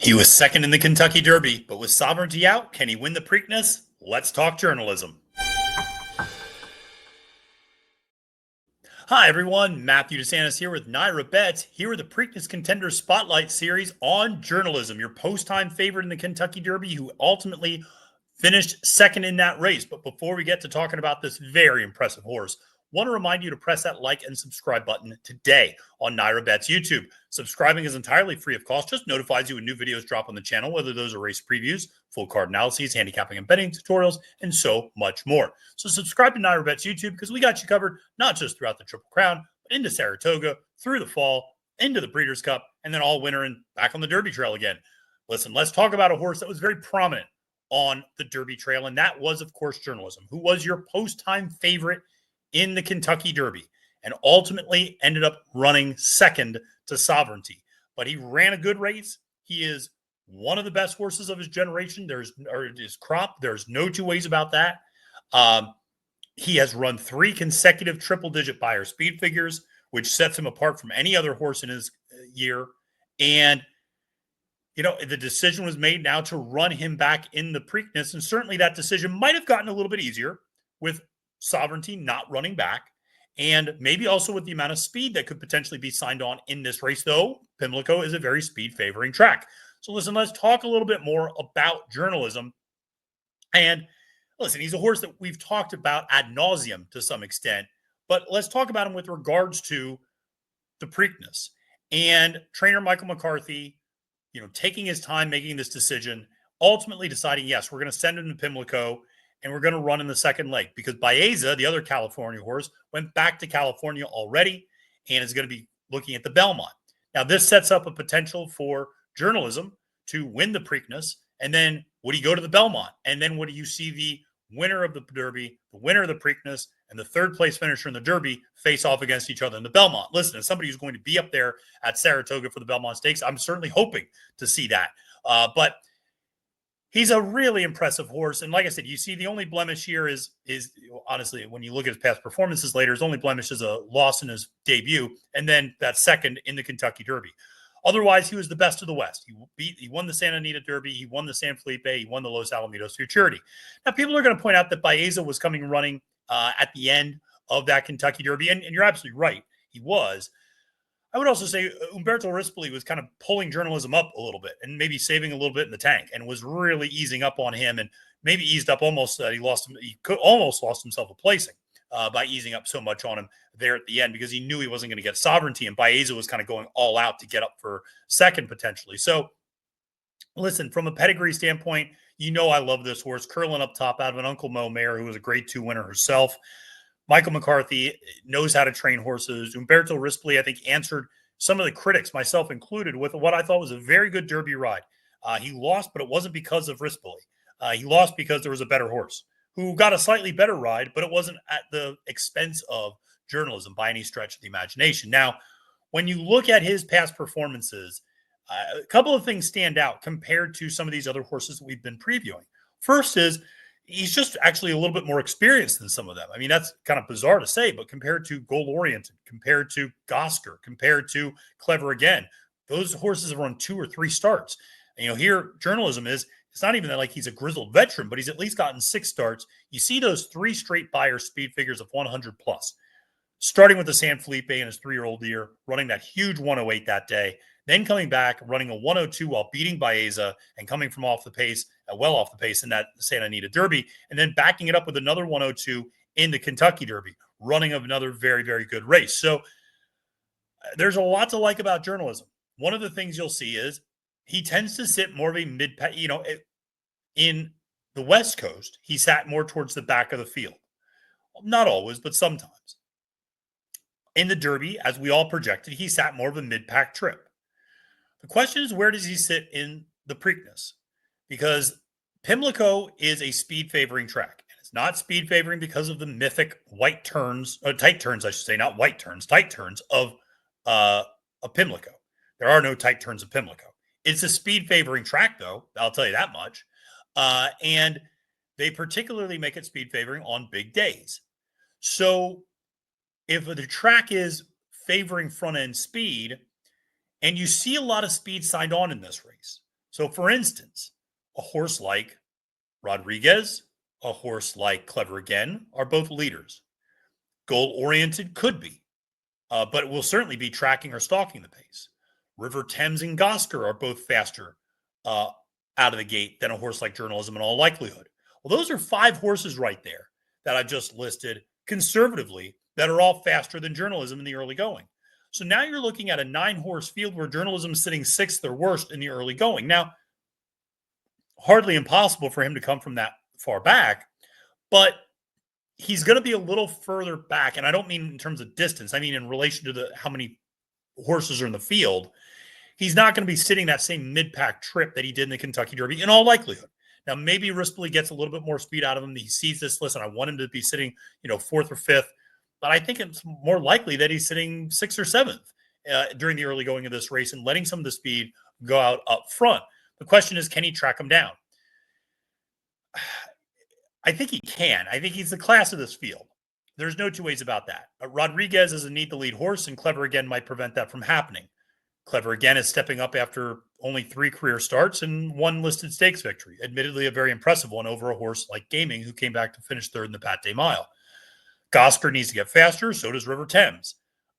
He was second in the Kentucky Derby, but with sovereignty out, can he win the Preakness? Let's talk journalism. Hi, everyone. Matthew DeSantis here with NYRA Bets. Here with the Preakness Contender Spotlight Series on journalism, your post-time favorite in the Kentucky Derby who ultimately finished second in that race. But before we get to talking about this very impressive horse, want to remind you to press that like and subscribe button today on NYRA Bets YouTube. Subscribing is entirely free of cost, just notifies you when new videos drop on the channel, whether those are race previews, full card analyses, handicapping and betting tutorials, and so much more. So subscribe to NYRA Bets YouTube because we got you covered not just throughout the Triple Crown, but into Saratoga, through the fall, into the Breeders' Cup, and then all winter and back on the Derby Trail again. Listen, let's talk about a horse that was very prominent on the Derby Trail, and that was, of course, journalism, who was your post-time favorite in the Kentucky Derby and ultimately ended up running second to sovereignty. But he ran a good race. He is one of the best horses of his generation. His crop. There's no two ways about that. He has run 3 consecutive triple-digit buyer speed figures, which sets him apart from any other horse in his year. And the decision was made now to run him back in the Preakness, and certainly that decision might have gotten a little bit easier with sovereignty not running back, and maybe also with the amount of speed that could potentially be signed on in this race, though Pimlico is a very speed-favoring track. So listen, let's talk a little bit more about journalism. And listen, he's a horse that we've talked about ad nauseum to some extent, but let's talk about him with regards to the Preakness. And trainer Michael McCarthy, taking his time making this decision, ultimately deciding, yes, we're going to send him to Pimlico and we're going to run in the second leg because Baeza, the other California horse, went back to California already and is going to be looking at the Belmont. Now, this sets up a potential for journalism to win the Preakness, and then would he go to the Belmont? And then would you see the winner of the Derby, the winner of the Preakness, and the third place finisher in the Derby face off against each other in the Belmont? Listen, as somebody who's going to be up there at Saratoga for the Belmont Stakes, I'm certainly hoping to see that. But he's a really impressive horse. And like I said, you see the only blemish here is honestly, when you look at his past performances later, his only blemish is a loss in his debut, and then that second in the Kentucky Derby. Otherwise, he was the best of the West. He won the Santa Anita Derby. He won the San Felipe. He won the Los Alamitos Futurity. Now, people are going to point out that Baeza was coming running at the end of that Kentucky Derby, and you're absolutely right. He was. I would also say Umberto Rispoli was kind of pulling journalism up a little bit and maybe saving a little bit in the tank and was really easing up on him and maybe eased up almost that he could almost lost himself a placing by easing up so much on him there at the end because he knew he wasn't going to get sovereignty, and Baeza was kind of going all out to get up for second potentially. So listen, from a pedigree standpoint, I love this horse. Curlin up top out of an Uncle Mo mare who was a grade 2 winner herself. Michael McCarthy knows how to train horses. Umberto Rispoli, I think, answered some of the critics, myself included, with what I thought was a very good Derby ride. He lost, but it wasn't because of Rispoli. He lost because there was a better horse who got a slightly better ride, but it wasn't at the expense of journalism by any stretch of the imagination. Now, when you look at his past performances, a couple of things stand out compared to some of these other horses that we've been previewing. First is he's just actually a little bit more experienced than some of them. I mean, that's kind of bizarre to say, but compared to Goal Oriented, compared to Gosker, compared to Clever Again, those horses have run 2 or 3 starts. And, here journalism is, it's not even that like he's a grizzled veteran, but he's at least gotten 6 starts. You see those 3 straight buyer speed figures of 100 plus, starting with the San Felipe in his 3-year-old year, running that huge 108 that day, then coming back, running a 102 while beating Baeza and coming from off the pace, well off the pace in that Santa Anita Derby, and then backing it up with another 102 in the Kentucky Derby, running of another very, very good race. So there's a lot to like about journalism. One of the things you'll see is he tends to sit more of a mid-pack, in the West Coast, he sat more towards the back of the field. Not always, but sometimes. In the Derby, as we all projected, he sat more of a mid-pack trip. The question is, where does he sit in the Preakness? Because Pimlico is a speed-favoring track. And it's not speed-favoring because of the mythic tight turns, I should say, not white turns, tight turns of Pimlico. There are no tight turns of Pimlico. It's a speed-favoring track, though. I'll tell you that much. And they particularly make it speed-favoring on big days. So if the track is favoring front-end speed, and you see a lot of speed signed on in this race. So, for instance, a horse like Rodriguez, a horse like Clever Again are both leaders. Goal-oriented could be, but it will certainly be tracking or stalking the pace. River Thames and Gosker are both faster uh, out of the gate than a horse like Journalism in all likelihood. Well, those are 5 horses right there that I've just listed conservatively that are all faster than Journalism in the early going. So now you're looking at a 9-horse field where Journalism is sitting 6th or worst in the early going. Now, hardly impossible for him to come from that far back, but he's going to be a little further back. And I don't mean in terms of distance. I mean in relation to how many horses are in the field. He's not going to be sitting that same mid-pack trip that he did in the Kentucky Derby in all likelihood. Now, maybe Rispoli gets a little bit more speed out of him. He sees this. Listen, I want him to be sitting, 4th or 5th. But I think it's more likely that he's sitting 6th or 7th during the early going of this race and letting some of the speed go out up front. The question is, can he track him down? I think he can. I think he's the class of this field. There's no two ways about that. Rodriguez is a need to lead horse, and Clever Again might prevent that from happening. Clever Again is stepping up after only 3 career starts and 1 listed stakes victory. Admittedly, a very impressive one over a horse like Gaming, who came back to finish 3rd in the Pat Day Mile. Gosker needs to get faster. So does River Thames.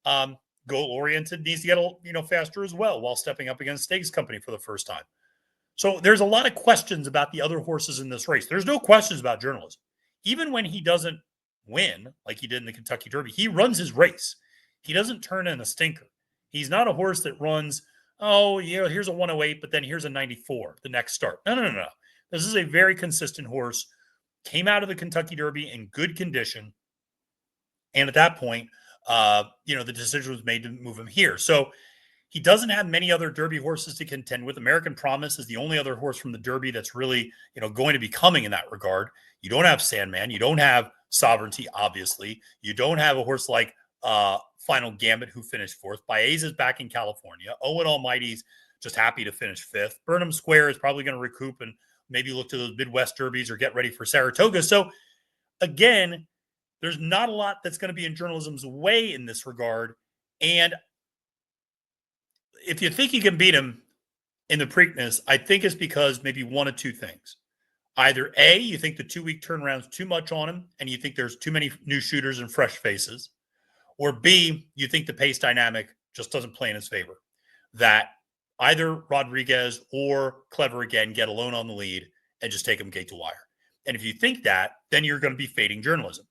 Goal-oriented needs to get faster as well while stepping up against Stakes Company for the first time. So there's a lot of questions about the other horses in this race. There's no questions about Journalism. Even when he doesn't win, like he did in the Kentucky Derby, he runs his race. He doesn't turn in a stinker. He's not a horse that runs, here's a 108, but then here's a 94 the next start. No. This is a very consistent horse. Came out of the Kentucky Derby in good condition. And at that point, the decision was made to move him here. So he doesn't have many other Derby horses to contend with. American Promise is the only other horse from the Derby that's really, going to be coming in that regard. You don't have Sandman. You don't have Sovereignty, obviously. You don't have a horse like Final Gambit, who finished 4th. Baeza's back in California. Owen Almighty's just happy to finish 5th. Burnham Square is probably going to recoup and maybe look to those Midwest Derbies or get ready for Saratoga. So, again, there's not a lot that's going to be in Journalism's way in this regard. And if you think you can beat him in the Preakness, I think it's because maybe one of two things. Either A, you think the 2-week turnaround's too much on him and you think there's too many new shooters and fresh faces. Or B, you think the pace dynamic just doesn't play in his favor. That either Rodriguez or Clever Again get alone on the lead and just take him gate to wire. And if you think that, then you're going to be fading Journalism.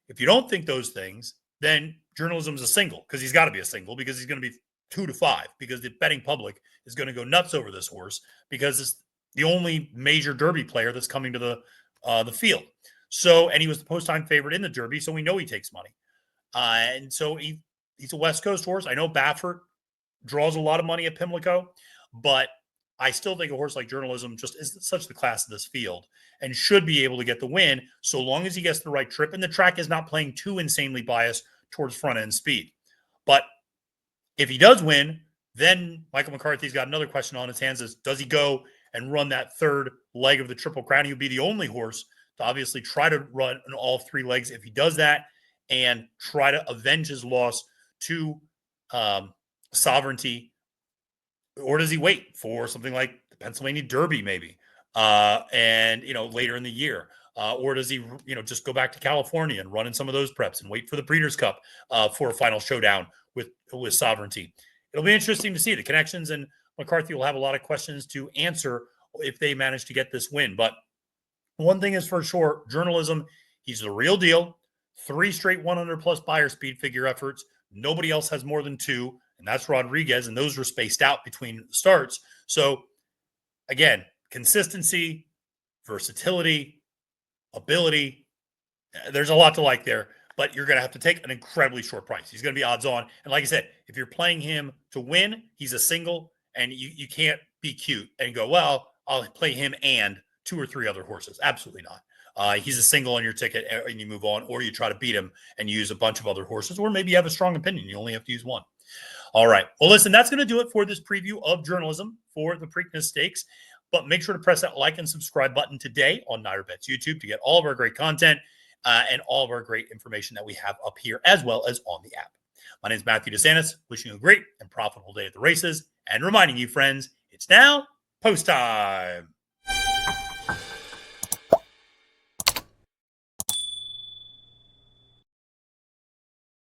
If you don't think those things, then Journalism's a single, because he's got to be a single, because he's going to be 2 to 5, because the betting public is going to go nuts over this horse because it's the only major Derby player that's coming to the field. So, and he was the post-time favorite in the Derby, so we know he takes money. And so he's a West Coast horse. I know Baffert draws a lot of money at Pimlico, but I still think a horse like Journalism just is such the class of this field and should be able to get the win so long as he gets the right trip and the track is not playing too insanely biased towards front-end speed. But if he does win, then Michael McCarthy's got another question on his hands is, does he go and run that 3rd leg of the Triple Crown? He would be the only horse to obviously try to run in all 3 legs. If he does that and try to avenge his loss to Sovereignty, or does he wait for something like the Pennsylvania Derby maybe, and later in the year, or does he just go back to California and run in some of those preps and wait for the Breeders' Cup for a final showdown with Sovereignty? It'll be interesting to see the connections, and McCarthy will have a lot of questions to answer if they manage to get this win. But one thing is for sure, Journalism, he's the real deal. 3 straight 100-plus buyer speed figure efforts. Nobody else has more than 2, and that's Rodriguez, and those were spaced out between starts. So, again, consistency, versatility, ability, there's a lot to like there, but you're going to have to take an incredibly short price. He's going to be odds on. And like I said, if you're playing him to win, he's a single, and you can't be cute and go, well, I'll play him and 2 or 3 other horses. Absolutely not. He's a single on your ticket and you move on, or you try to beat him and use a bunch of other horses, or maybe you have a strong opinion. You only have to use one. All right. Well, listen, that's going to do it for this preview of Journalism for the Preakness Stakes. But make sure to press that like and subscribe button today on NYRA Bets YouTube to get all of our great content and all of our great information that we have up here, as well as on the app. My name is Matthew DeSantis, wishing you a great and profitable day at the races, and reminding you, friends, it's now Post time.